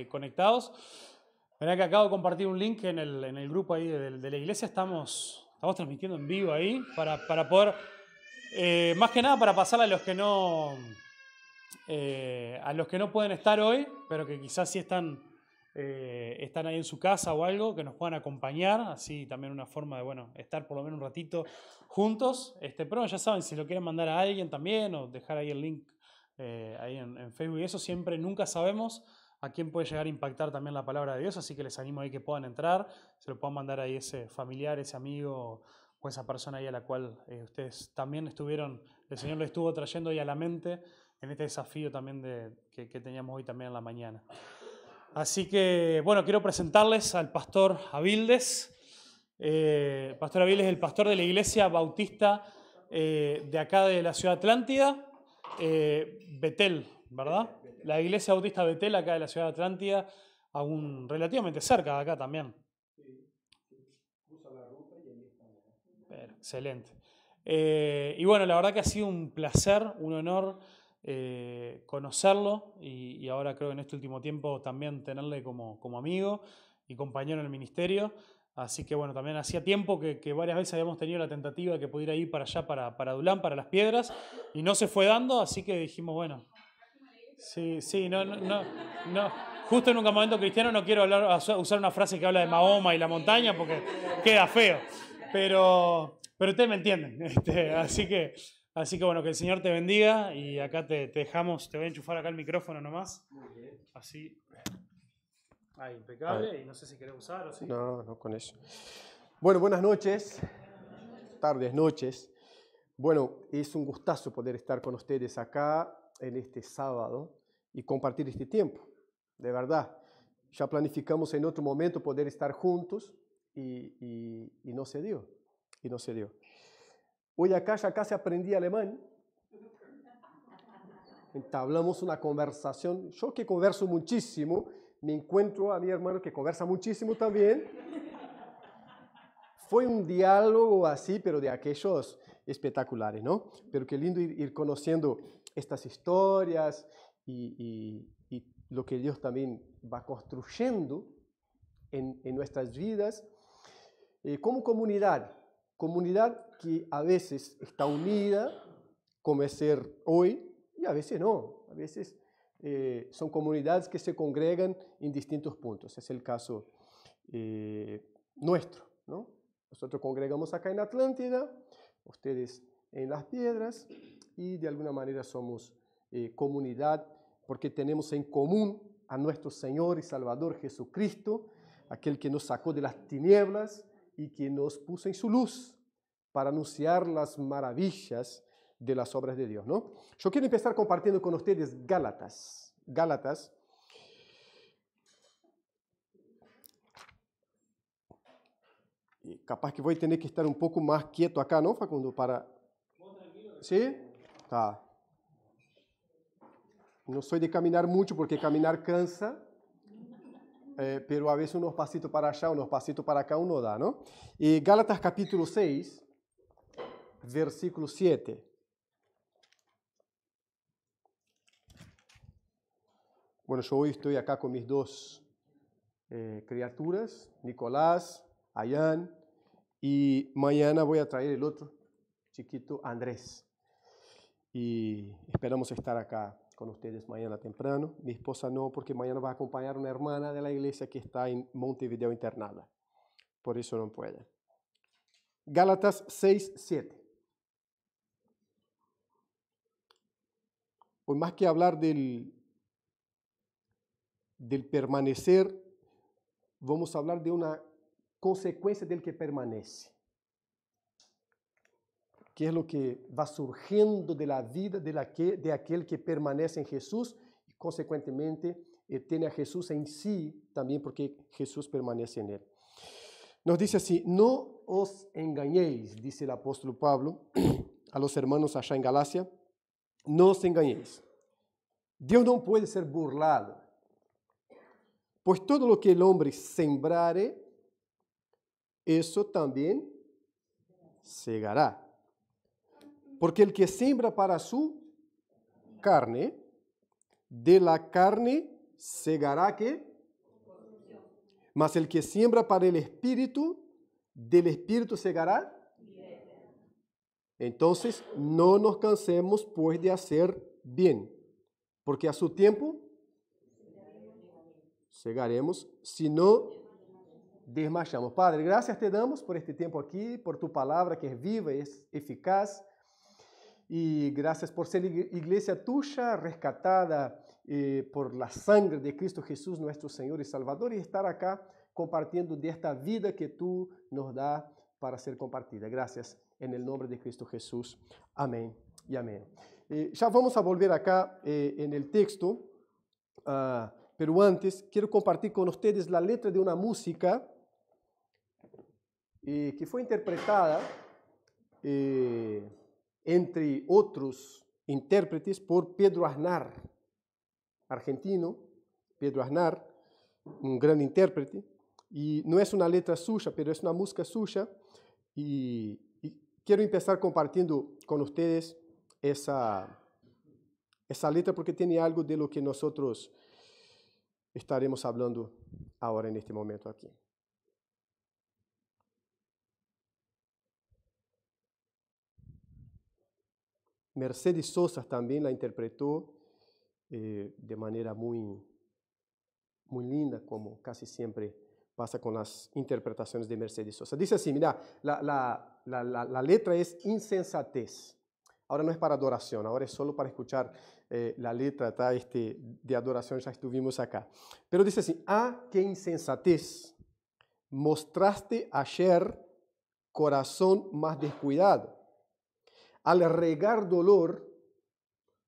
Conectados. Verá que acabo de compartir un link en el grupo ahí de la iglesia. Estamos transmitiendo en vivo ahí para poder, más que nada para pasar a los que no pueden estar hoy, pero que quizás sí están ahí en su casa o algo, que nos puedan acompañar, así también una forma de, bueno, estar por lo menos un ratito juntos. Pero ya saben, si lo quieren mandar a alguien también o dejar ahí el link ahí en Facebook y eso, siempre, nunca sabemos a quién puede llegar a impactar también la palabra de Dios, así que les animo ahí que puedan entrar, se lo puedan mandar ahí ese familiar, ese amigo o esa persona ahí a la cual ustedes también estuvieron, el Señor le estuvo trayendo ahí a la mente en este desafío también que teníamos hoy también en la mañana. Así que, bueno, quiero presentarles al pastor Avildes. Pastor Avildes es el pastor de la iglesia bautista de acá de la ciudad Atlántida, Betel, ¿verdad? La iglesia bautista Betel, acá de la ciudad de Atlántida, aún relativamente cerca de acá también. Excelente. Y bueno, la verdad que ha sido un placer, un honor conocerlo y ahora creo que en este último tiempo también tenerle como amigo y compañero en el ministerio. Así que bueno, también hacía tiempo que varias veces habíamos tenido la tentativa de que pudiera ir para allá, para Dulán, para Las Piedras, y no se fue dando, así que dijimos, bueno, sí, no. Justo en un campamento cristiano no quiero usar una frase que habla de Mahoma y la montaña porque queda feo, pero ustedes me entienden. Así que bueno, que el Señor te bendiga y acá te dejamos, te voy a enchufar acá el micrófono nomás. Así. Ahí, impecable. Y no sé si querés usar o sí. No, con eso. Bueno, buenas noches, tardes, noches. Bueno, es un gustazo poder estar con ustedes acá en este sábado y compartir este tiempo, de verdad. Ya planificamos en otro momento poder estar juntos y no se dio, Hoy acá ya casi aprendí alemán. Entablamos una conversación. Yo que converso muchísimo, me encuentro a mi hermano que conversa muchísimo también. Fue un diálogo así, pero de aquellos espectaculares, ¿no? Pero qué lindo ir conociendo estas historias y lo que Dios también va construyendo en nuestras vidas como comunidad que a veces está unida, como es ser hoy, y a veces no, a veces son comunidades que se congregan en distintos puntos. Es el caso nuestro, ¿no? Nosotros congregamos acá en Atlántida, ustedes en Las Piedras, y de alguna manera somos comunidad porque tenemos en común a nuestro Señor y Salvador Jesucristo, aquel que nos sacó de las tinieblas y que nos puso en su luz para anunciar las maravillas de las obras de Dios, ¿no? Yo quiero empezar compartiendo con ustedes Gálatas. Y capaz que voy a tener que estar un poco más quieto acá, ¿no, Facundo? ¿Sí? Tá. No soy de caminar mucho porque caminar cansa, pero a veces unos pasitos para allá, unos pasitos para acá uno da, ¿no? Y Gálatas capítulo 6, versículo 7. Bueno, yo hoy estoy acá con mis dos criaturas, Nicolás, Ayán, y mañana voy a traer el otro chiquito, Andrés. Y esperamos estar acá con ustedes mañana temprano. Mi esposa no, porque mañana va a acompañar una hermana de la iglesia que está en Montevideo internada. Por eso no puede. Gálatas 6, 7. Hoy más que hablar del permanecer, vamos a hablar de una consecuencia del que permanece. Que es lo que va surgiendo de la vida de aquel que permanece en Jesús y consecuentemente tiene a Jesús en sí también porque Jesús permanece en él. Nos dice así: no os engañéis, dice el apóstol Pablo a los hermanos allá en Galacia, no os engañéis. Dios no puede ser burlado, pues todo lo que el hombre sembrare, eso también segará. Porque el que siembra para su carne, de la carne segará ¿qué? Mas el que siembra para el Espíritu, del Espíritu segará. Entonces, no nos cansemos pues de hacer bien, porque a su tiempo segaremos, si no desmayamos. Padre, gracias te damos por este tiempo aquí, por tu palabra que es viva y es eficaz. Y gracias por ser iglesia tuya, rescatada por la sangre de Cristo Jesús, nuestro Señor y Salvador, y estar acá compartiendo de esta vida que tú nos das para ser compartida. Gracias en el nombre de Cristo Jesús. Amén y amén. Ya vamos a volver acá en el texto, pero antes quiero compartir con ustedes la letra de una música que fue interpretada entre otros intérpretes por Pedro Aznar, argentino, Pedro Aznar, un gran intérprete, y no es una letra suya, pero es una música suya, y quiero empezar compartiendo con ustedes esa letra porque tiene algo de lo que nosotros estaremos hablando ahora en este momento aquí. Mercedes Sosa también la interpretó de manera muy linda, como casi siempre pasa con las interpretaciones de Mercedes Sosa. Dice así, mira, la letra es insensatez. Ahora no es para adoración, ahora es solo para escuchar la letra de adoración, ya estuvimos acá. Pero dice así, qué insensatez mostraste ayer, corazón más descuidado. Al regar dolor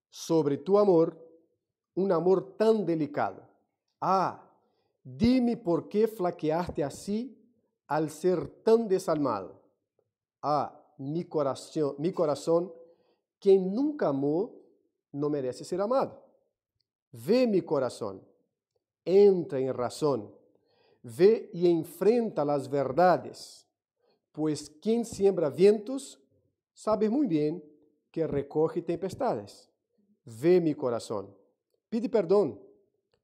sobre tu amor, un amor tan delicado. Dime por qué flaqueaste así al ser tan desalmado. Mi corazón, quien nunca amó, no merece ser amado. Ve mi corazón, entra en razón, ve y enfrenta las verdades, pues quien siembra vientos, sabe muy bien que recoge tempestades. Ve mi corazón, pide perdón,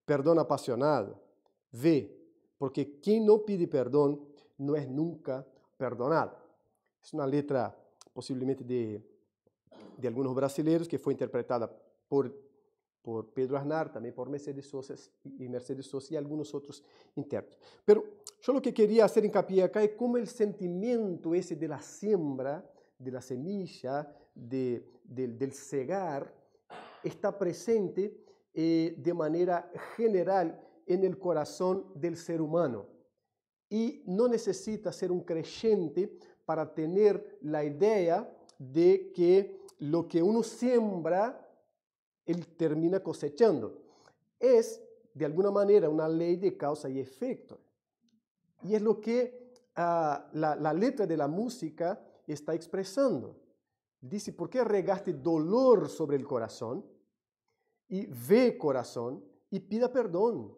perdón apasionado. Ve, porque quien no pide perdón no es nunca perdonado. Es una letra posiblemente de algunos brasileños que fue interpretada por Pedro Aznar, también por Mercedes Sosa y algunos otros intérpretes. Pero yo lo que quería hacer hincapié acá es cómo el sentimiento ese de la siembra, de la semilla, del cegar, está presente de manera general en el corazón del ser humano. Y no necesita ser un creyente para tener la idea de que lo que uno siembra, él termina cosechando. Es, de alguna manera, una ley de causa y efecto. Y es lo que la letra de la música está expresando. Dice, ¿por qué regaste dolor sobre el corazón? Y ve corazón y pida perdón.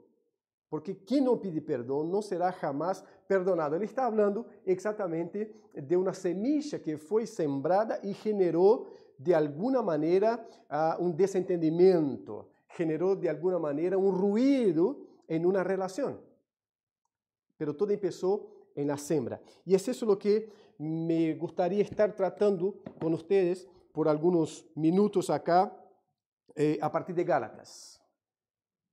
Porque quien no pide perdón no será jamás perdonado. Él está hablando exactamente de una semilla que fue sembrada y generó de alguna manera un desentendimiento, generó de alguna manera un ruido en una relación. Pero todo empezó en la siembra. Y es eso lo que me gustaría estar tratando con ustedes por algunos minutos acá a partir de Gálatas.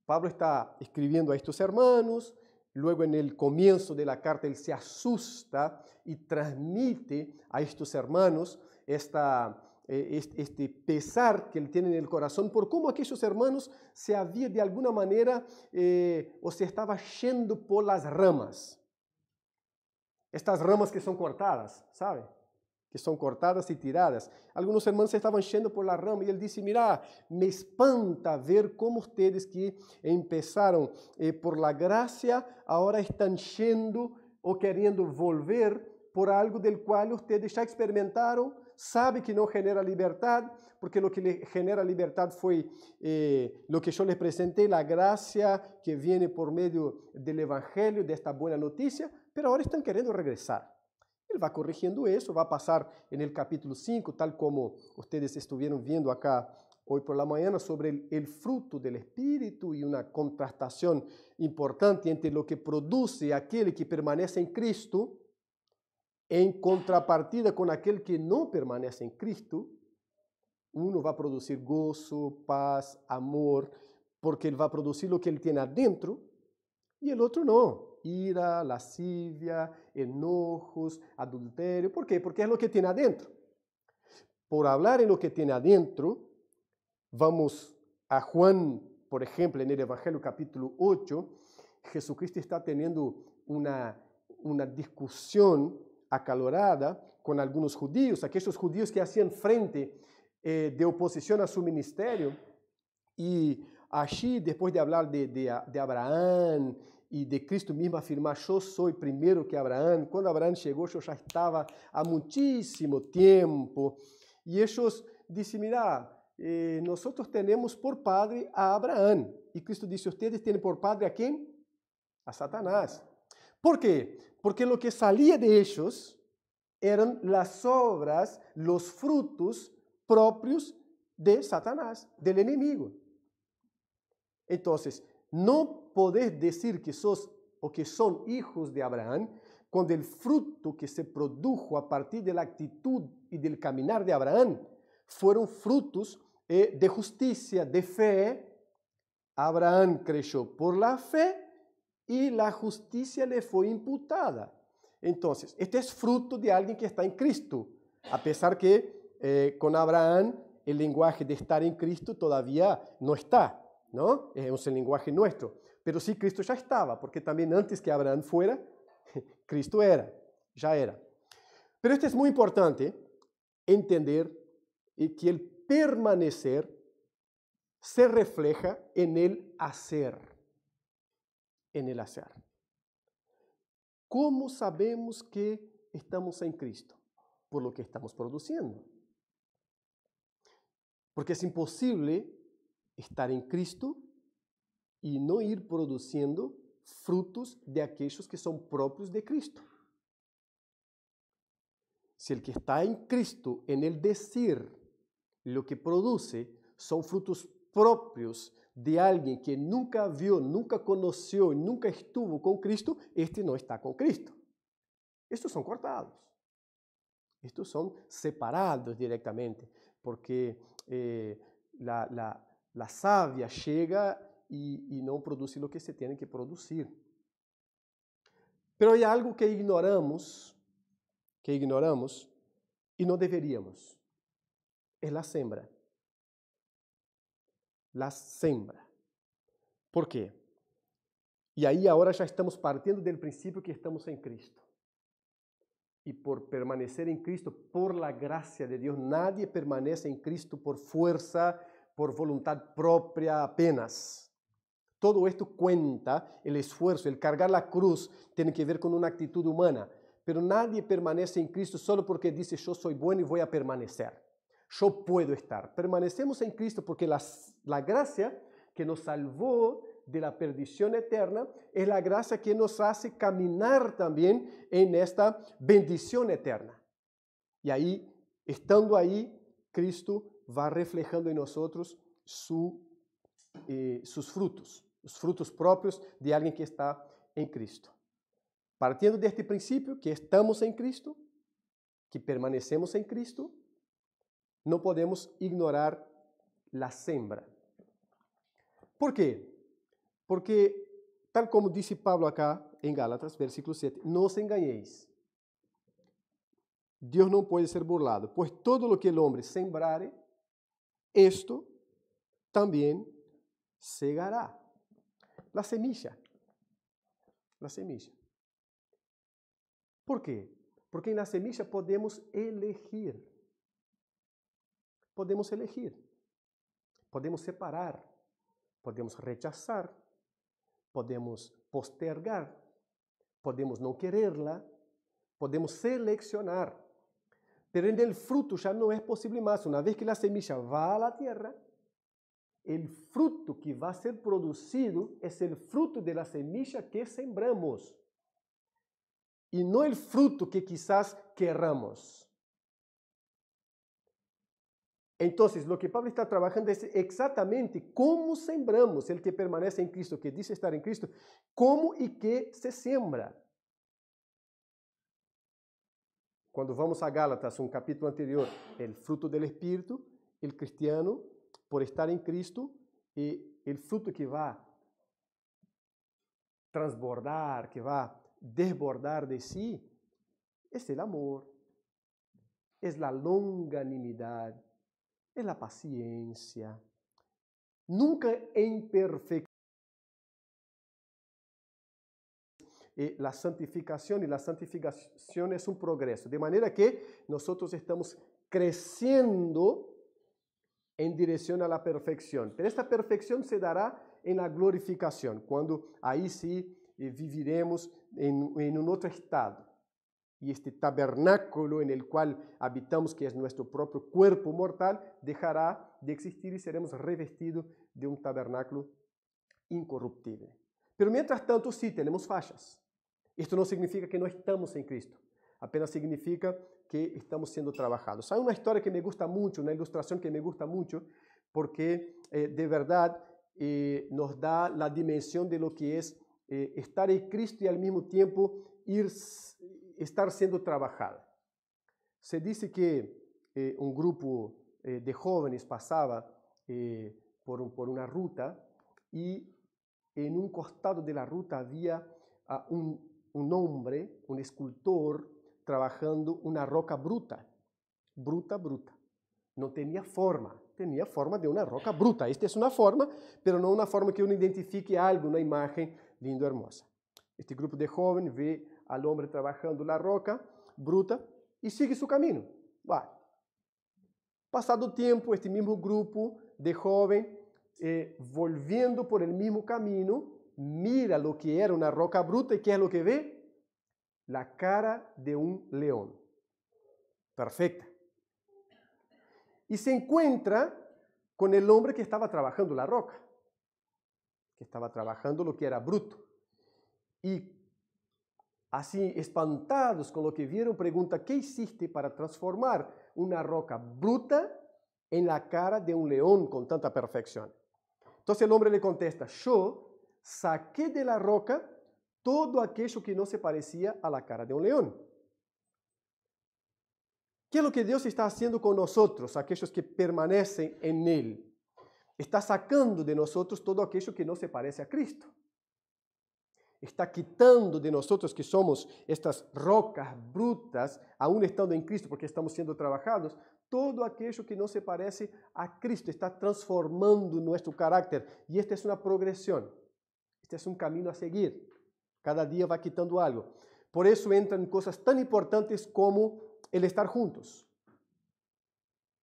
Pablo está escribiendo a estos hermanos, luego en el comienzo de la carta él se asusta y transmite a estos hermanos este pesar que él tiene en el corazón por cómo aquellos hermanos se habían de alguna manera o se estaba yendo por las ramas. Estas ramas que son cortadas, ¿sabe? Que son cortadas y tiradas. Algunos hermanos se estaban yendo por la rama y él dice, mira, me espanta ver cómo ustedes que empezaron por la gracia, ahora están yendo o queriendo volver por algo del cual ustedes ya experimentaron, sabe que no genera libertad, porque lo que le genera libertad fue lo que yo les presenté, la gracia que viene por medio del Evangelio, de esta buena noticia, pero ahora están queriendo regresar. Él va corrigiendo eso, va a pasar en el capítulo 5, tal como ustedes estuvieron viendo acá hoy por la mañana sobre el fruto del Espíritu y una contrastación importante entre lo que produce aquel que permanece en Cristo en contrapartida con aquel que no permanece en Cristo. Uno va a producir gozo, paz, amor, porque él va a producir lo que él tiene adentro, y el otro no. Ira, lascivia, enojos, adulterio. ¿Por qué? Porque es lo que tiene adentro. Por hablar en lo que tiene adentro, vamos a Juan, por ejemplo, en el Evangelio capítulo 8, Jesucristo está teniendo una discusión acalorada con algunos judíos, aquellos judíos que hacían frente de oposición a su ministerio. Y allí, después de hablar de Abraham y de Cristo mismo afirmar, yo soy primero que Abraham, cuando Abraham llegó yo ya estaba há muchísimo tiempo. Y ellos dicen, mira, nosotros tenemos por padre a Abraham. Y Cristo dice, ustedes tienen por padre ¿a quién? A Satanás. ¿Por qué? Porque lo que salía de ellos eran las obras, los frutos propios de Satanás, del enemigo. Entonces, no podés decir que sos o que son hijos de Abraham cuando el fruto que se produjo a partir de la actitud y del caminar de Abraham fueron frutos de justicia, de fe. Abraham creyó por la fe y la justicia le fue imputada. Entonces, este es fruto de alguien que está en Cristo, a pesar que con Abraham el lenguaje de estar en Cristo todavía no está, ¿no? Es el lenguaje nuestro. Pero sí, Cristo ya estaba, porque también antes que Abraham fuera, Cristo ya era. Pero esto es muy importante, entender que el permanecer se refleja en el hacer. En el hacer. ¿Cómo sabemos que estamos en Cristo? Por lo que estamos produciendo. Porque es imposible estar en Cristo y no ir produciendo frutos de aquellos que son propios de Cristo. Si el que está en Cristo, en el decir, lo que produce son frutos propios de alguien que nunca vio, nunca conoció y nunca estuvo con Cristo, este no está con Cristo. Estos son cortados. Estos son separados directamente, porque la savia llega y no produce lo que se tiene que producir. Pero hay algo que ignoramos y no deberíamos. Es la siembra. La siembra. ¿Por qué? Y ahí ahora ya estamos partiendo del principio que estamos en Cristo. Y por permanecer en Cristo, por la gracia de Dios, nadie permanece en Cristo por fuerza, por voluntad propia apenas. Todo esto cuenta, el esfuerzo, el cargar la cruz, tiene que ver con una actitud humana. Pero nadie permanece en Cristo solo porque dice, yo soy bueno y voy a permanecer. Yo puedo estar. Permanecemos en Cristo porque la gracia que nos salvó de la perdición eterna es la gracia que nos hace caminar también en esta bendición eterna. Y ahí, estando ahí, Cristo va reflejando en nosotros sus frutos, los frutos propios de alguien que está en Cristo. Partiendo de este principio, que estamos en Cristo, que permanecemos en Cristo, no podemos ignorar la siembra. ¿Por qué? Porque, tal como dice Pablo acá en Gálatas, versículo 7, no os engañéis. Dios no puede ser burlado, pues todo lo que el hombre sembrare, esto también segará. La semilla. La semilla. ¿Por qué? Porque en la semilla podemos elegir. Podemos elegir. Podemos separar. Podemos rechazar. Podemos postergar. Podemos no quererla. Podemos seleccionar. Pero en el fruto ya no es posible más. Una vez que la semilla va a la tierra, el fruto que va a ser producido es el fruto de la semilla que sembramos. Y no el fruto que quizás querramos. Entonces, lo que Pablo está trabajando es exactamente cómo sembramos el que permanece en Cristo, que dice estar en Cristo, cómo y qué se siembra. Cuando vamos a Gálatas, un capítulo anterior, el fruto del Espíritu, el cristiano, por estar en Cristo, el fruto que va a transbordar, que va a desbordar de sí, es el amor, es la longanimidad, es la paciencia. Nunca en perfección. La santificación, y la santificación es un progreso, de manera que nosotros estamos creciendo en dirección a la perfección. Pero esta perfección se dará en la glorificación, cuando ahí sí viviremos en un otro estado. Y este tabernáculo en el cual habitamos, que es nuestro propio cuerpo mortal, dejará de existir y seremos revestidos de un tabernáculo incorruptible. Pero mientras tanto sí tenemos fallas. Esto no significa que no estamos en Cristo, apenas significa que estamos siendo trabajados. Hay una historia que me gusta mucho, una ilustración que me gusta mucho, porque de verdad nos da la dimensión de lo que es estar en Cristo y al mismo tiempo estar siendo trabajado. Se dice que un grupo de jóvenes pasaba por una ruta y en un costado de la ruta había un hombre, un escultor, trabajando una roca bruta. Bruta. No tenía forma de una roca bruta. Esta es una forma, pero no una forma que uno identifique algo, una imagen linda, hermosa. Este grupo de jóvenes ve al hombre trabajando la roca bruta y sigue su camino. Va. Pasado tiempo, este mismo grupo de jóvenes, volviendo por el mismo camino, mira lo que era una roca bruta y ¿qué es lo que ve? La cara de un león. Perfecta. Y se encuentra con el hombre que estaba trabajando la roca, que estaba trabajando lo que era bruto. Y así, espantados con lo que vieron, pregunta, ¿qué hiciste para transformar una roca bruta en la cara de un león con tanta perfección? Entonces el hombre le contesta, yo saqué de la roca todo aquello que no se parecía a la cara de un león. ¿Qué es lo que Dios está haciendo con nosotros, aquellos que permanecen en Él? Está sacando de nosotros todo aquello que no se parece a Cristo. Está quitando de nosotros, que somos estas rocas brutas, aún estando en Cristo, porque estamos siendo trabajados, todo aquello que no se parece a Cristo. Está transformando nuestro carácter. Y esta es una progresión. Este es un camino a seguir. Cada día va quitando algo. Por eso entran cosas tan importantes como el estar juntos.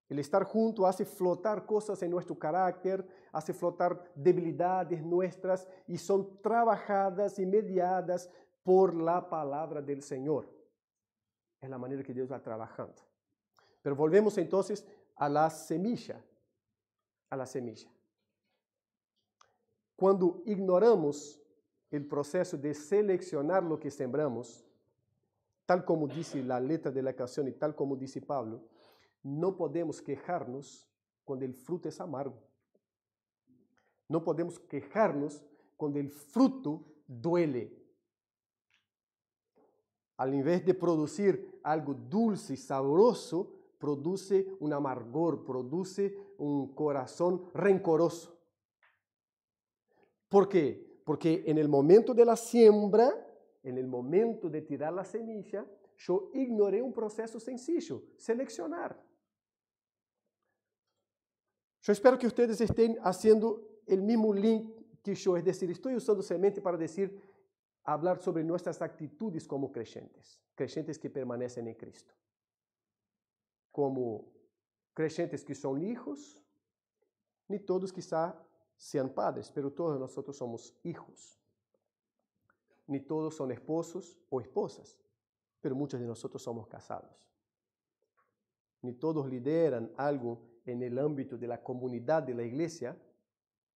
El estar junto hace flotar cosas en nuestro carácter, hace flotar debilidades nuestras y son trabajadas y mediadas por la palabra del Señor. Es la manera que Dios va trabajando. Pero volvemos entonces a la semilla. A la semilla. Cuando ignoramos el proceso de seleccionar lo que sembramos, tal como dice la letra de la canción y tal como dice Pablo, no podemos quejarnos cuando el fruto es amargo. No podemos quejarnos cuando el fruto duele. Al invés de producir algo dulce y sabroso, produce un amargor, produce un corazón rencoroso. ¿Por qué? Porque en el momento de la siembra, en el momento de tirar la semilla, yo ignoré un proceso sencillo, seleccionar. Yo espero que ustedes estén haciendo el mismo link que yo, es decir, estoy usando semente para hablar sobre nuestras actitudes como creyentes que permanecen en Cristo. Como creyentes que son hijos, ni todos quizá sean padres, pero todos nosotros somos hijos. Ni todos son esposos o esposas, pero muchos de nosotros somos casados. Ni todos lideran algo en el ámbito de la comunidad de la iglesia,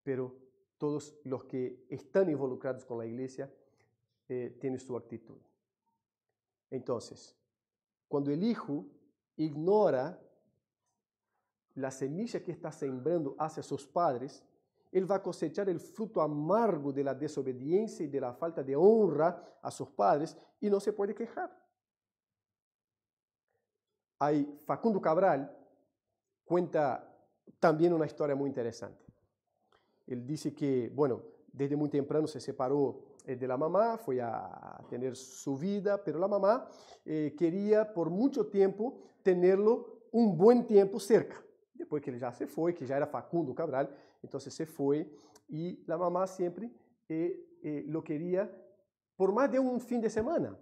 pero todos los que están involucrados con la iglesia tienen su actitud. Entonces, cuando el hijo ignora la semilla que está sembrando hacia sus padres, él va a cosechar el fruto amargo de la desobediencia y de la falta de honra a sus padres y no se puede quejar. Hay Facundo Cabral cuenta también una historia muy interesante. Él dice que, bueno, desde muy temprano se separó de la mamá, fue a tener su vida, pero la mamá quería por mucho tiempo tenerlo un buen tiempo cerca. Después que él ya se fue, que ya era Facundo Cabral, entonces se fue y la mamá siempre lo quería por más de un fin de semana,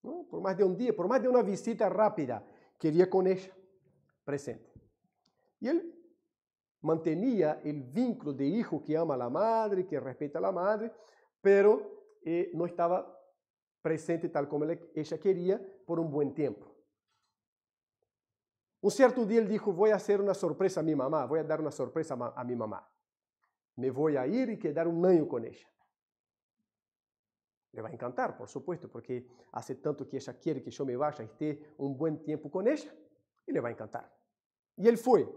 ¿no? Por más de un día, por más de una visita rápida, quería con ella presente. Y él mantenía el vínculo de hijo que ama a la madre, que respeta a la madre, pero no estaba presente tal como ella quería por un buen tiempo. Un cierto día él dijo, voy a hacer una sorpresa a mi mamá, voy a dar una sorpresa a mi mamá. Me voy a ir y quedar un año con ella. Le va a encantar, por supuesto, porque hace tanto que ella quiere que yo me vaya y esté un buen tiempo con ella, y le va a encantar. Y él fue.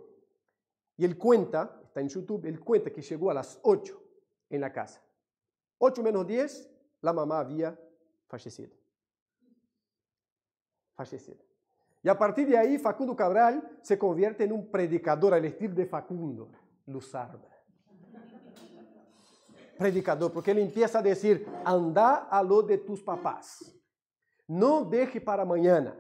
Y él cuenta, está en YouTube, él cuenta que llegó a las 8 en la casa. 8 menos 10, la mamá había fallecido. Y a partir de ahí, Facundo Cabral se convierte en un predicador al estilo de Facundo Luzarda. Predicador, porque ele empieza a decir, anda a lo de tus papás. No deje para mañana.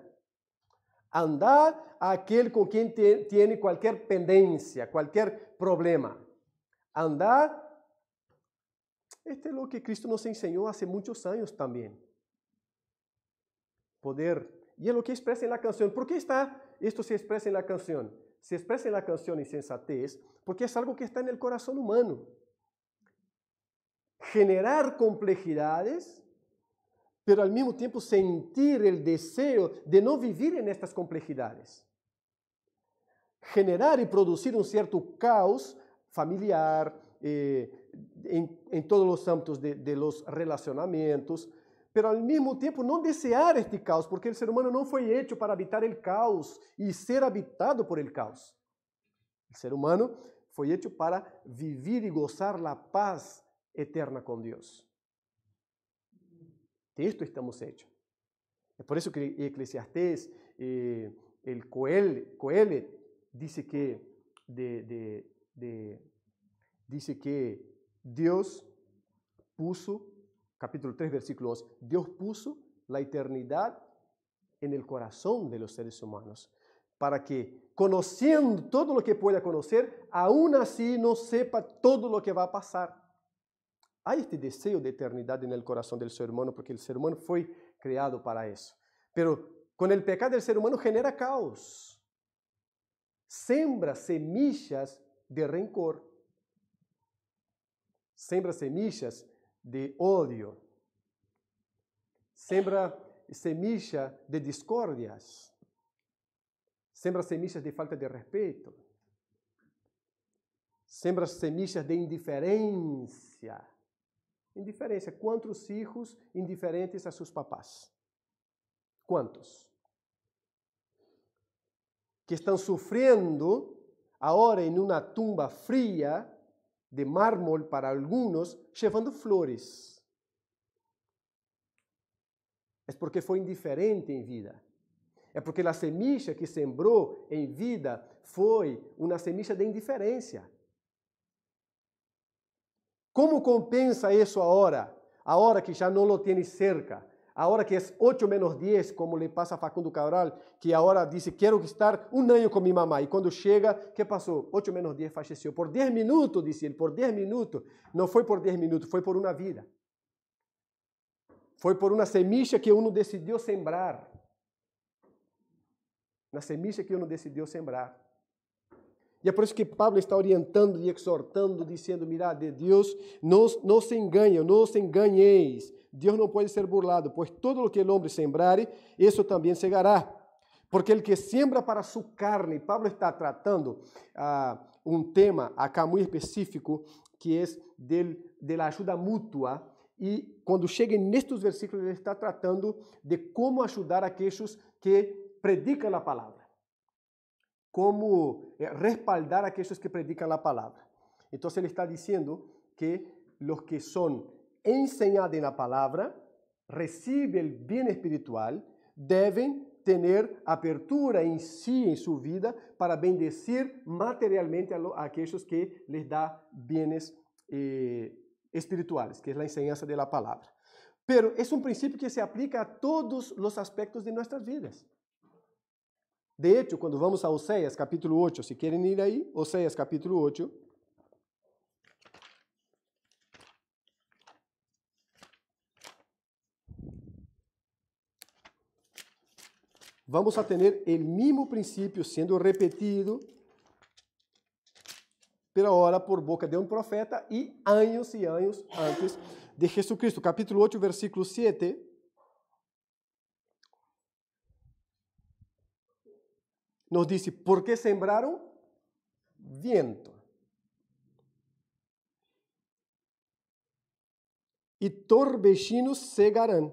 Anda a aquel con quien tiene cualquier pendencia, cualquier problema. Anda. Este es lo que Cristo nos enseñó hace muchos años también. Poder. Y es lo que expresa en la canción. ¿Por qué esto se expresa en la canción? Se expresa en la canción insensatez porque es algo que está en el corazón humano. Generar complejidades, pero al mismo tiempo sentir el deseo de no vivir en estas complejidades. Generar y producir un cierto caos familiar, en todos los ámbitos de los relacionamientos, pero al mismo tiempo no desear este caos, porque el ser humano no fue hecho para habitar el caos y ser habitado por el caos. El ser humano fue hecho para vivir y gozar la paz eterna con Dios. De esto estamos hechos. Es por eso que Eclesiastés, el Coelet, dice que dice que Dios puso, capítulo 3, versículo 11, Dios puso la eternidad en el corazón de los seres humanos, para que, conociendo todo lo que pueda conocer, aún así no sepa todo lo que va a pasar. Hay este deseo de eternidad en el corazón del ser humano, porque el ser humano fue creado para eso. Pero con el pecado el ser humano genera caos. Sembra semillas de rencor. Sembra semillas de odio. Sembra semillas de discordias. Sembra semillas de falta de respeto. Sembra semillas de indiferencia. Indiferencia. ¿Cuántos hijos indiferentes a sus papás? ¿Cuántos? Que están sufriendo ahora en una tumba fría de mármol para algunos, llevando flores. Es porque fue indiferente en vida. É porque a semilla que sembrou em vida foi uma semilla de indiferença. Como compensa isso agora? Agora que já não lo tiene cerca. Agora que é 8 menos 10, como le passa a Facundo Cabral, que agora diz, quero estar um ano com minha mamãe. E quando chega, que passou? 8 menos 10 faleceu. Por 10 minutos, disse ele, por 10 minutos. Não foi por 10 minutos, foi por uma vida. Foi por uma semilla que uno decidiu sembrar. Na semilla que uno decidiu sembrar. E é por isso que Pablo está orientando e exortando, dizendo, mirad, de Deus, não se enganem, não os engañéis. Deus não pode ser burlado, pois todo o que o homem sembrare, isso também segará. Porque el que siembra para su carne, Pablo está tratando um tema acá muito específico, que é de la ajuda mútua. E quando chega nestes versículos, ele está tratando de como ajudar aqueles que predicam a palavra. como respaldar a aquellos que predican la palabra. Entonces él está diciendo que los que son enseñados en la palabra, reciben el bien espiritual, deben tener apertura en sí, en su vida, para bendecir materialmente a aquellos que les da bienes espirituales, que es la enseñanza de la palabra. Pero es un principio que se aplica a todos los aspectos de nuestras vidas. De hecho, cuando vamos a Oseas capítulo 8, si quieren ir ahí, Oseas capítulo 8, vamos a tener el mismo principio siendo repetido, pero ahora por boca de un profeta y años antes de Jesucristo. Capítulo 8, versículo 7. Nos dice, ¿por qué sembraron? Viento. Y torbellinos cegarán.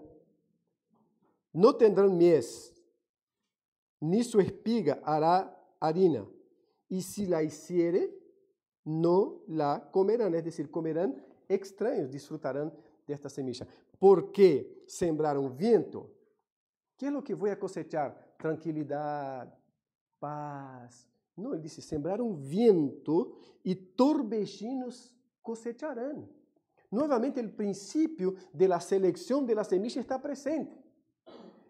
No tendrán mies, ni su espiga hará harina. Y si la hiciere, no la comerán. Es decir, comerán extraños, disfrutarán de esta semilla. ¿Por qué sembraron viento? ¿Qué es lo que voy a cosechar? Tranquilidad, paz. No, él dice, sembraron viento y torbellinos cosecharán. Nuevamente el principio de la selección de la semilla está presente.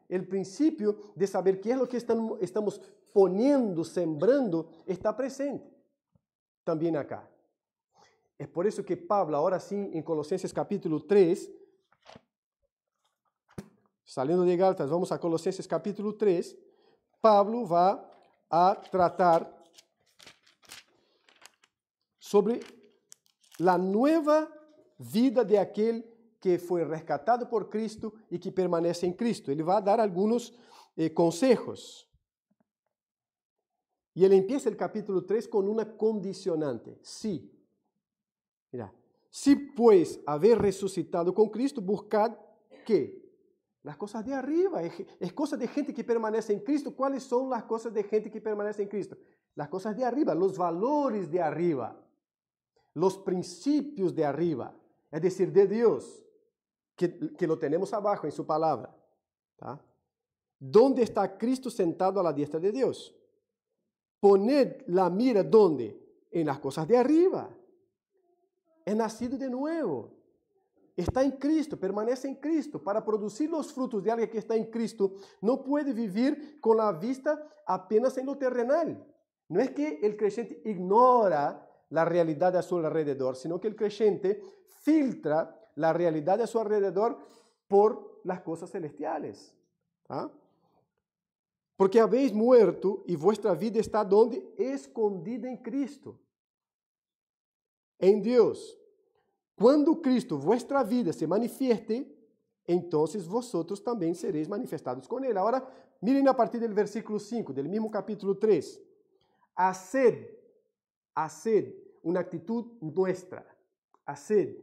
El principio de saber qué es lo que estamos poniendo, sembrando, está presente también acá. Es por eso que Pablo, ahora sí, en Colosenses capítulo 3, saliendo de Gálatas, vamos a Colosenses capítulo 3, Pablo va a tratar sobre la nueva vida de aquel que fue rescatado por Cristo y que permanece en Cristo. Él va a dar algunos consejos. Y él empieza el capítulo 3 con una condicionante. Sí. Mira, si pues haber resucitado con Cristo, buscad ¿qué? Las cosas de arriba. Es cosa de gente que permanece en Cristo. ¿Cuáles son las cosas de gente que permanece en Cristo? Las cosas de arriba, los valores de arriba, los principios de arriba, es decir, de Dios, que lo tenemos abajo en su palabra. ¿Tá? ¿Dónde está Cristo sentado a la diestra de Dios? Poned la mira, ¿dónde? En las cosas de arriba. Es nacido de nuevo. Está en Cristo, permanece en Cristo. Para producir los frutos de alguien que está en Cristo, no puede vivir con la vista apenas en lo terrenal. No es que el creyente ignora la realidad a su alrededor, sino que el creyente filtra la realidad a su alrededor por las cosas celestiales. ¿Ah? Porque habéis muerto y vuestra vida está donde? Escondida en Cristo, en Dios. Cuando Cristo, vuestra vida, se manifieste, entonces vosotros también seréis manifestados con Él. Ahora, miren a partir del versículo 5, del mismo capítulo 3. Haced una actitud nuestra. Haced.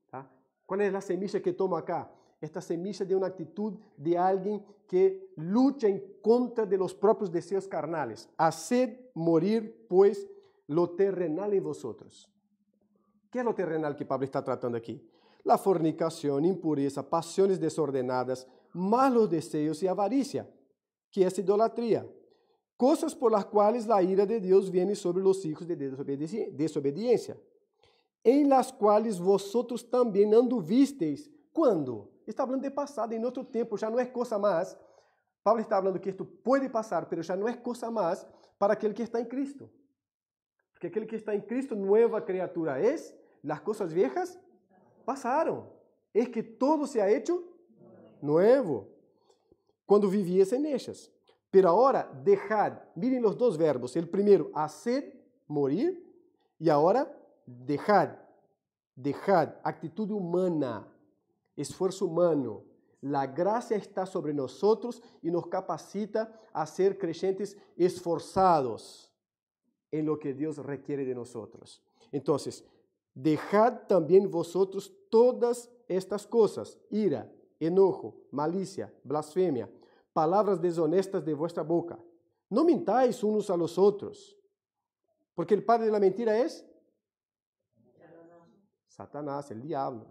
¿Tá? ¿Cuál es la semilla que tomo acá? Esta semilla de una actitud de alguien que lucha en contra de los propios deseos carnales. Haced morir, pues, lo terrenal en vosotros. ¿Qué es lo terrenal que Pablo está tratando aquí? La fornicación, impureza, pasiones desordenadas, malos deseos y avaricia, que es idolatría. Cosas por las cuales la ira de Dios viene sobre los hijos de desobediencia, en las cuales vosotros también anduvisteis. ¿Cuándo? Está hablando de pasado, en otro tiempo, ya no es cosa más. Pablo está hablando que esto puede pasar, pero ya no es cosa más para aquel que está en Cristo. Porque aquel que está en Cristo, nueva criatura es. Las cosas viejas pasaron. Es que todo se ha hecho nuevo. Cuando vivías en ellas. Pero ahora, dejad. Miren los dos verbos. El primero, hacer, morir. Y ahora, dejad. Dejad. Actitud humana. Esfuerzo humano. La gracia está sobre nosotros y nos capacita a ser creyentes esforzados en lo que Dios requiere de nosotros. Entonces, dejad también vosotros todas estas cosas, ira, enojo, malicia, blasfemia, palabras deshonestas de vuestra boca. No mintáis unos a los otros, porque el padre de la mentira es Satanás, el diablo.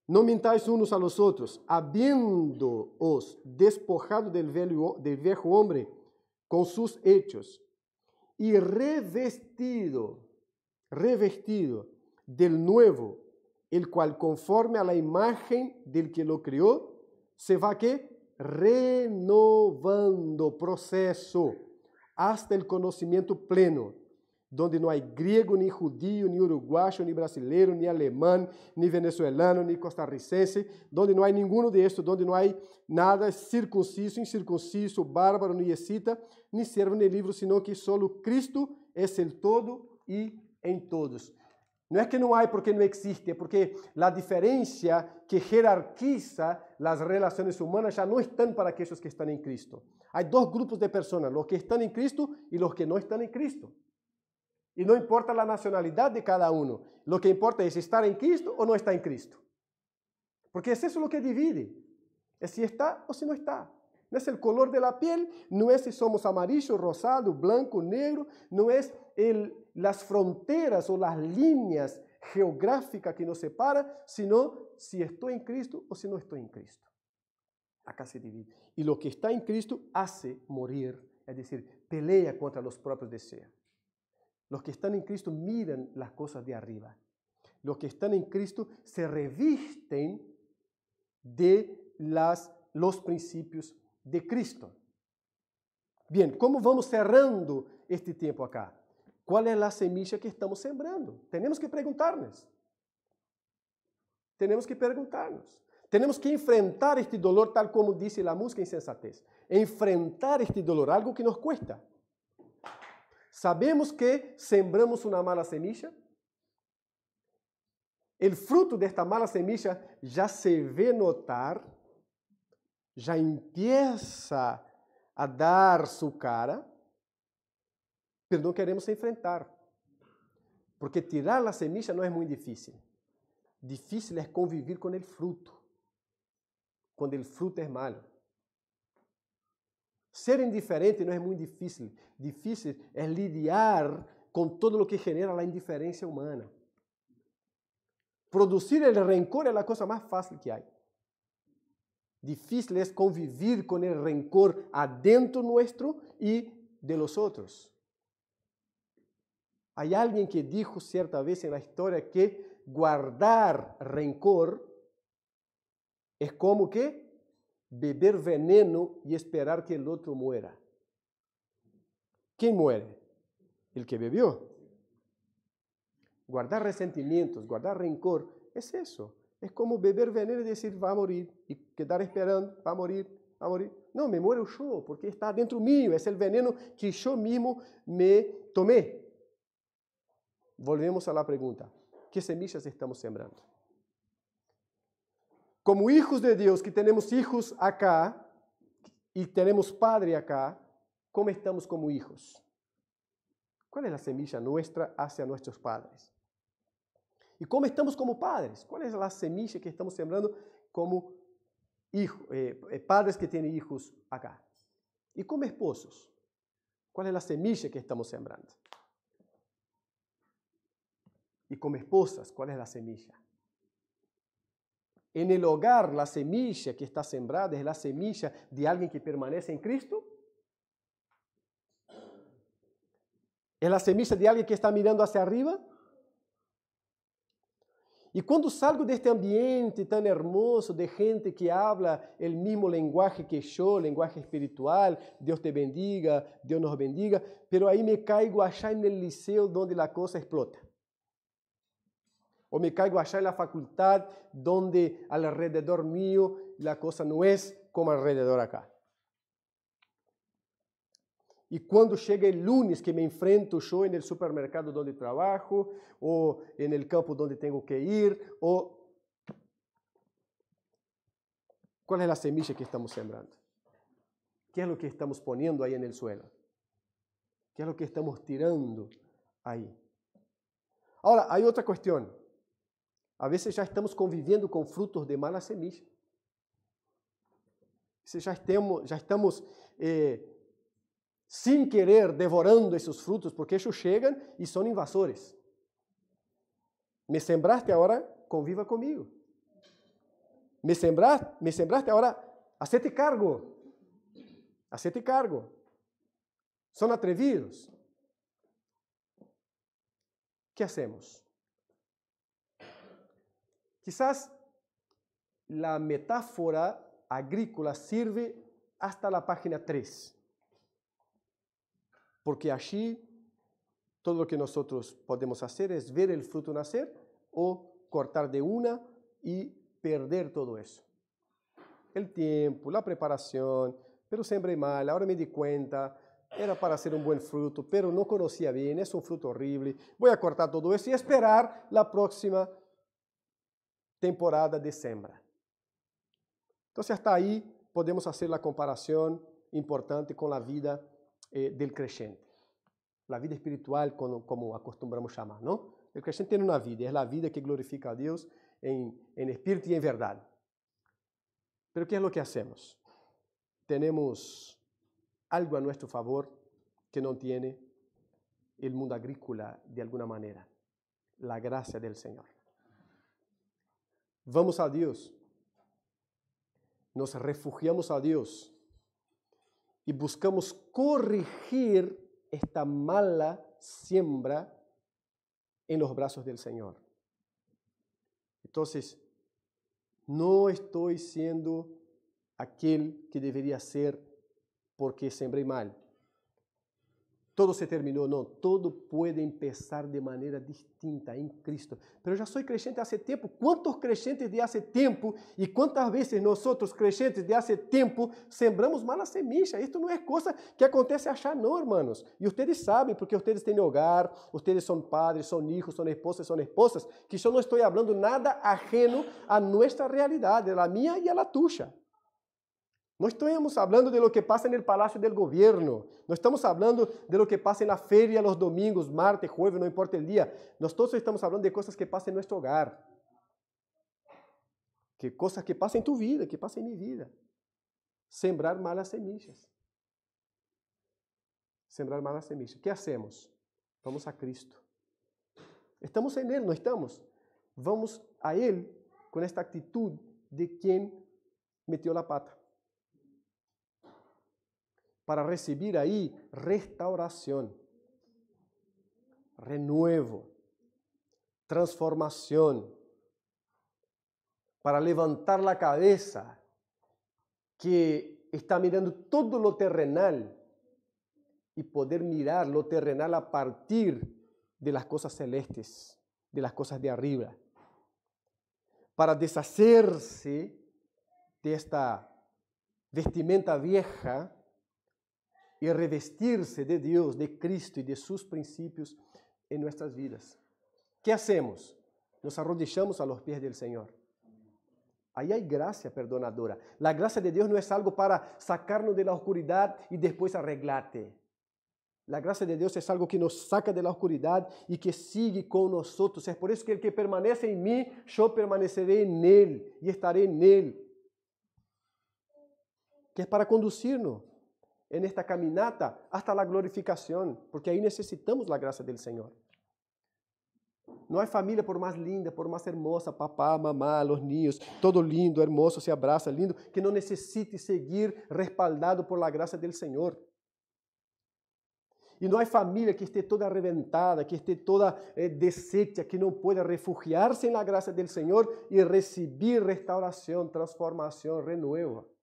No mintáis unos a los otros, habiéndoos despojado del viejo hombre con sus hechos y revestido del nuevo, el cual conforme a la imagen del que lo crió, se va ¿qué? Renovando proceso hasta el conocimiento pleno, donde no hay griego, ni judío, ni uruguayo, ni brasileiro, ni alemán, ni venezolano, ni costarricense, donde no hay ninguno de estos, donde no hay nada circunciso, incircunciso, bárbaro, ni escita, ni siervo, ni livre, sino que solo Cristo es el todo y en todos. No es que no hay porque no existe, es porque la diferencia que jerarquiza las relaciones humanas ya no están para aquellos que están en Cristo. Hay dos grupos de personas, los que están en Cristo y los que no están en Cristo. Y no importa la nacionalidad de cada uno, lo que importa es estar en Cristo o no está en Cristo. Porque es eso lo que divide, es si está o si no está. No es el color de la piel, no es si somos amarillo, rosado, blanco, negro, no es las fronteras o las líneas geográficas que nos separan, sino si estoy en Cristo o si no estoy en Cristo. Acá se divide. Y lo que está en Cristo hace morir, es decir, pelea contra los propios deseos. Los que están en Cristo miran las cosas de arriba. Los que están en Cristo se revisten de los principios de Cristo. Bien, ¿cómo vamos cerrando este tiempo acá? ¿Cuál es la semilla que estamos sembrando? Tenemos que preguntarnos. Tenemos que preguntarnos. Tenemos que enfrentar este dolor tal como dice la música Insensatez. Enfrentar este dolor, algo que nos cuesta. Sabemos que sembramos una mala semilla. El fruto de esta mala semilla ya se ve notar, ya empieza a dar su cara, pero no queremos enfrentar. Porque tirar la semilla no es muy difícil. Difícil es convivir con el fruto, cuando el fruto es malo. Ser indiferente no es muy difícil. Difícil es lidiar con todo lo que genera la indiferencia humana. Producir el rencor es la cosa más fácil que hay. Difícil es convivir con el rencor adentro nuestro y de los otros. Hay alguien que dijo cierta vez en la historia que guardar rencor es como que beber veneno y esperar que el otro muera. ¿Quién muere? El que bebió. Guardar resentimientos, guardar rencor, es eso. Es como beber veneno y decir, va a morir, y quedar esperando, va a morir, va a morir. No, me muero yo, porque está dentro mío, es el veneno que yo mismo me tomé. Volvemos a la pregunta, ¿qué semillas estamos sembrando? Como hijos de Dios, que tenemos hijos acá, y tenemos padre acá, ¿cómo estamos como hijos? ¿Cuál es la semilla nuestra hacia nuestros padres? ¿Y cómo estamos como padres? ¿Cuál es la semilla que estamos sembrando como padres que tienen hijos acá? ¿Y como esposos? ¿Cuál es la semilla que estamos sembrando? Y como esposas, ¿cuál es la semilla? En el hogar, la semilla que está sembrada es la semilla de alguien que permanece en Cristo. ¿Es la semilla de alguien que está mirando hacia arriba? Y cuando salgo de este ambiente tan hermoso de gente que habla el mismo lenguaje que yo, lenguaje espiritual, Dios te bendiga, Dios nos bendiga, pero ahí me caigo allá en el liceo donde la cosa explota. O me caigo allá en la facultad donde alrededor mío la cosa no es como alrededor acá. Y cuando llega el lunes que me enfrento yo en el supermercado donde trabajo, o en el campo donde tengo que ir, ¿cuál es la semilla que estamos sembrando? ¿Qué es lo que estamos poniendo ahí en el suelo? ¿Qué es lo que estamos tirando ahí? Ahora, hay otra cuestión. A veces ya estamos conviviendo con frutos de mala semilla. se já estamos sem querer devorando esses frutos, porque eles chegam e são invasores. Me sembraste, agora conviva comigo. Me sembraste, agora hacete cargo. Hacete cargo. São atrevidos. O que hacemos? Quizás la metáfora agrícola sirve hasta la página 3. Porque allí todo lo que nosotros podemos hacer es ver el fruto nacer o cortar de una y perder todo eso. El tiempo, la preparación, pero sembré mal, ahora me di cuenta, era para hacer un buen fruto, pero no conocía bien, es un fruto horrible. Voy a cortar todo eso y esperar la próxima temporada de siembra. Entonces hasta ahí podemos hacer la comparación importante con la vida del creyente. La vida espiritual, como acostumbramos llamar, ¿no? El creyente tiene una vida, es la vida que glorifica a Dios en espíritu y en verdad. Pero ¿qué es lo que hacemos? Tenemos algo a nuestro favor que no tiene el mundo agrícola de alguna manera. La gracia del Señor. Vamos a Dios. Nos refugiamos a Dios y buscamos corregir esta mala siembra en los brazos del Señor. Entonces, no estoy siendo aquel que debería ser porque sembré mal. Todo se terminó, no, todo puede empezar de manera distinta en Cristo. Pero ya soy creyente hace tiempo. ¿Cuántos creyentes de hace tiempo y cuántas veces nosotros creyentes de hace tiempo sembramos mala semilla? Esto no es cosa que acontece allá, no, hermanos. Y ustedes saben, porque ustedes tienen hogar, ustedes son padres, son hijos, son esposas, que yo no estoy hablando nada ajeno a nuestra realidad, a la mía y a la tuya. No estamos hablando de lo que pasa en el Palacio del Gobierno. No estamos hablando de lo que pasa en la feria los domingos, martes, jueves, no importa el día. Nosotros estamos hablando de cosas que pasan en nuestro hogar. Que cosas que pasan en tu vida, que pasan en mi vida. Sembrar malas semillas. Sembrar malas semillas. ¿Qué hacemos? Vamos a Cristo. Estamos en Él, ¿no estamos? Vamos a Él con esta actitud de quien metió la pata. Para recibir ahí restauración, renuevo, transformación, para levantar la cabeza que está mirando todo lo terrenal y poder mirar lo terrenal a partir de las cosas celestes, de las cosas de arriba, para deshacerse de esta vestimenta vieja y revestirse de Dios, de Cristo y de sus principios en nuestras vidas. ¿Qué hacemos? Nos arrodillamos a los pies del Señor. Ahí hay gracia perdonadora. La gracia de Dios no es algo para sacarnos de la oscuridad y después arreglarte. La gracia de Dios es algo que nos saca de la oscuridad y que sigue con nosotros. Es por eso que el que permanece en mí, yo permaneceré en Él y estaré en Él. Que es para conducirnos en esta caminata hasta la glorificación, porque ahí necesitamos la gracia del Señor. No hay familia por más linda, por más hermosa, papá, mamá, los niños, todo lindo, hermoso, se abraza, lindo, que no necesite seguir respaldado por la gracia del Señor. Y no hay familia que esté toda reventada, que esté toda deshecha, que no pueda refugiarse en la gracia del Señor y recibir restauración, transformación, renuevo.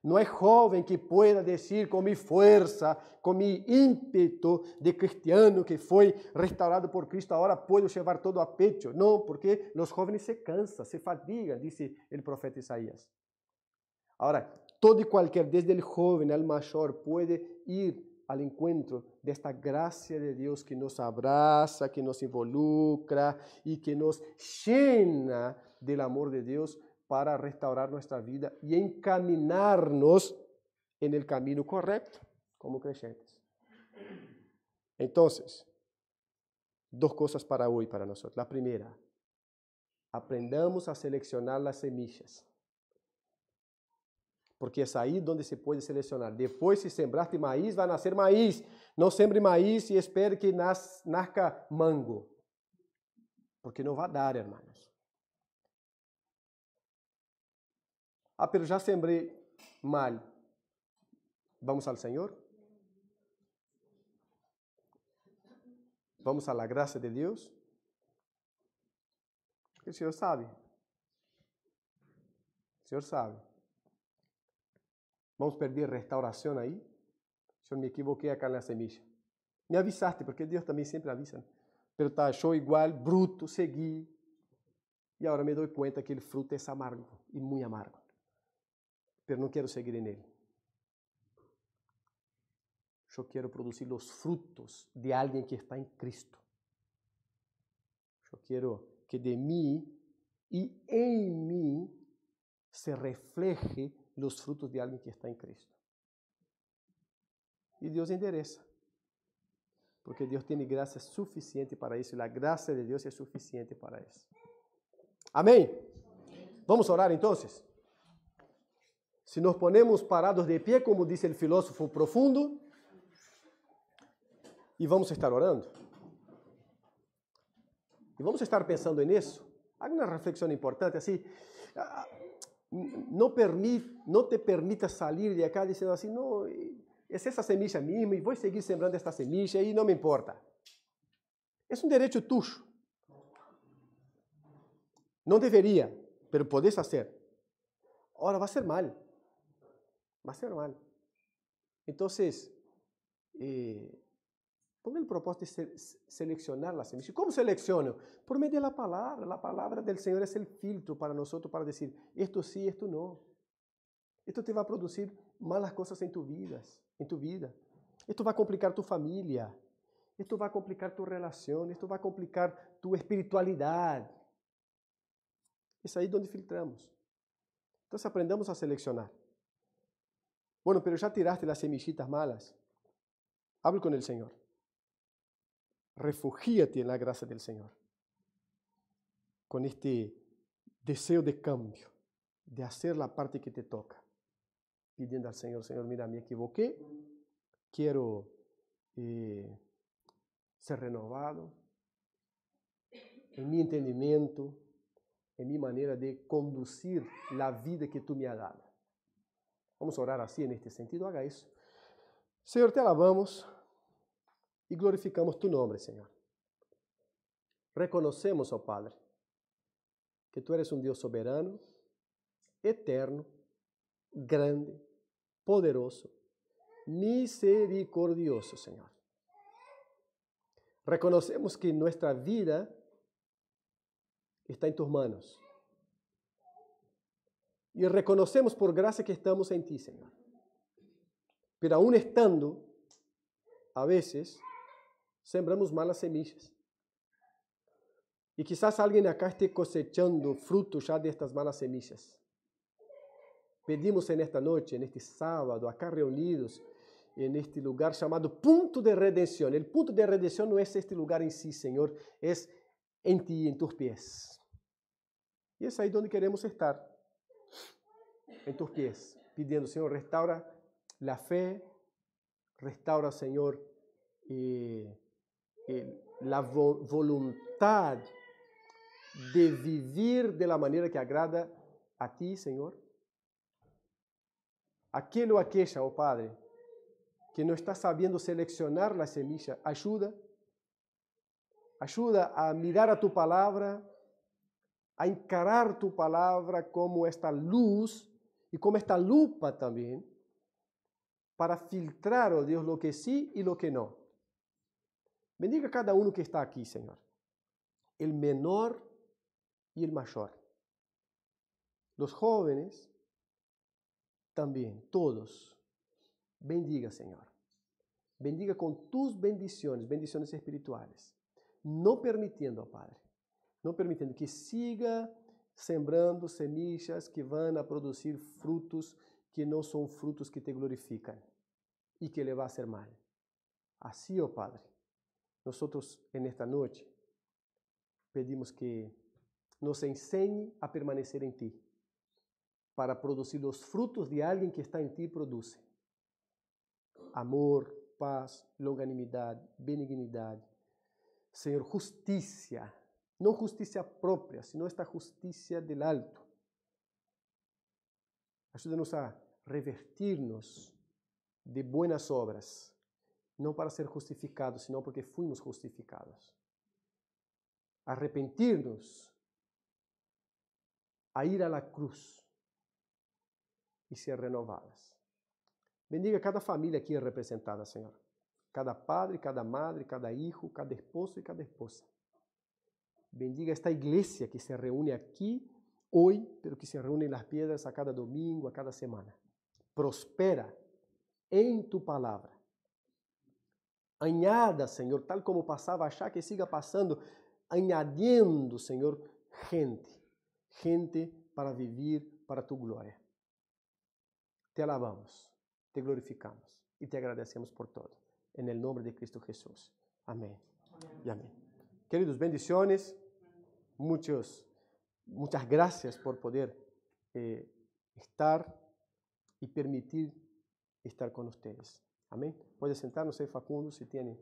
No hay joven que pueda decir con mi fuerza, con mi ímpetu de cristiano que fue restaurado por Cristo, ahora puedo llevar todo a pecho. No, porque los jóvenes se cansan, se fatigan, dice el profeta Isaías. Ahora, todo y cualquier, desde el joven al mayor, puede ir al encuentro de esta gracia de Dios que nos abraza, que nos involucra y que nos llena del amor de Dios para restaurar nuestra vida y encaminarnos en el camino correcto como creyentes. Entonces, dos cosas para hoy para nosotros. La primera, aprendamos a seleccionar las semillas. porque es ahí donde se puede seleccionar. Después, si sembraste maíz, va a nacer maíz. No sembre maíz y espere que nazca mango, porque no va a dar, hermanos. Ah, pero ya sembré mal. ¿Vamos al Señor? ¿Vamos a la gracia de Dios? El Señor sabe. El Señor sabe. Vamos a perder restauración ahí. Señor, me equivoqué acá en la semilla. Me avisaste, porque Dios también siempre avisa. Pero tá, yo igual, bruto, seguí. Y ahora me doy cuenta que el fruto es amargo y muy amargo. Pero no quiero seguir en él. Yo quiero producir los frutos de alguien que está en Cristo. Yo quiero que de mí y en mí se refleje los frutos de alguien que está en Cristo. Y Dios endereza. Porque Dios tiene gracia suficiente para eso. Y la gracia de Dios es suficiente para eso. Amén. Vamos a orar entonces. Si nos ponemos parados de pie, como dice el filósofo profundo, y vamos a estar orando. Y vamos a estar pensando en eso. Haga una reflexión importante así. No te permitas salir de acá diciendo así, no, es esa semilla misma y voy a seguir sembrando esta semilla y no me importa. Es un derecho tuyo. No debería, pero podés hacer. Ahora va a ser mal. Va a ser mal. Entonces, ponga el propósito de seleccionar la semilla. ¿Cómo selecciono? Por medio de la palabra. La palabra del Señor es el filtro para nosotros para decir, esto sí, esto no. Esto te va a producir malas cosas en tu vida. Esto va a complicar tu familia. Esto va a complicar tu relación. Esto va a complicar tu espiritualidad. Es ahí donde filtramos. Entonces aprendamos a seleccionar. Bueno, pero ya tiraste las semillitas malas. Habla con el Señor. Refugíate en la gracia del Señor. Con este deseo de cambio, de hacer la parte que te toca. Pidiendo al Señor, Señor, mira, me equivoqué. Quiero ser renovado en mi entendimiento, en mi manera de conducir la vida que tú me has dado. Vamos a orar así en este sentido, haga eso. Señor, te alabamos y glorificamos tu nombre, Señor. Reconocemos, oh Padre, que tú eres un Dios soberano, eterno, grande, poderoso, misericordioso, Señor. Reconocemos que nuestra vida está en tus manos. Y reconocemos por gracia que estamos en ti, Señor. Pero aún estando, a veces, sembramos malas semillas. Y quizás alguien acá esté cosechando frutos ya de estas malas semillas. Pedimos en esta noche, en este sábado, acá reunidos, en este lugar llamado punto de redención. El punto de redención no es este lugar en sí, Señor, es en ti, en tus pies. Y es ahí donde queremos estar, en tus pies, pidiendo, Señor, restaura la fe, restaura, Señor, la voluntad de vivir de la manera que agrada a ti, Señor. Aquel o aquella, oh Padre, que no está sabiendo seleccionar la semilla, ayuda a mirar a tu palabra, a encarar tu palabra como esta luz y como esta lupa también, para filtrar, oh Dios, lo que sí y lo que no. Bendiga a cada uno que está aquí, Señor, el menor y el mayor, los jóvenes también, todos. Bendiga, Señor. Bendiga con tus bendiciones, bendiciones espirituales. No permitiendo, Padre, no permitiendo que siga sembrando semillas que van a producir frutos que no son frutos que te glorifican y que le va a hacer mal. Así, oh Padre, nosotros en esta noche pedimos que nos enseñe a permanecer en ti. para producir los frutos de alguien que está en ti produce. Amor, paz, longanimidad, benignidad. Señor, justicia, no justicia propia, sino esta justicia del alto. Ayúdanos a revertirnos de buenas obras, no para ser justificados, sino porque fuimos justificados. Arrepentirnos, a ir a la cruz y ser renovadas. Bendiga cada família aqui representada, Senhor. Cada padre, cada madre, cada hijo, cada esposo e cada esposa. Bendiga esta igreja que se reúne aqui hoje, pero que se reúne em Las Piedras a cada domingo, a cada semana. Prospera em tu palavra. Añada, Senhor, tal como passava achar que siga passando, añadiendo, Senhor, gente para vivir para tu glória. Te alabamos, te glorificamos e te agradecemos por todo. En el nombre de Cristo Jesús. Amén. Y amén. Queridos, bendiciones. Muchas gracias por poder estar y permitir estar con ustedes. Amén. Puede sentar, no sé, Facundo, si tiene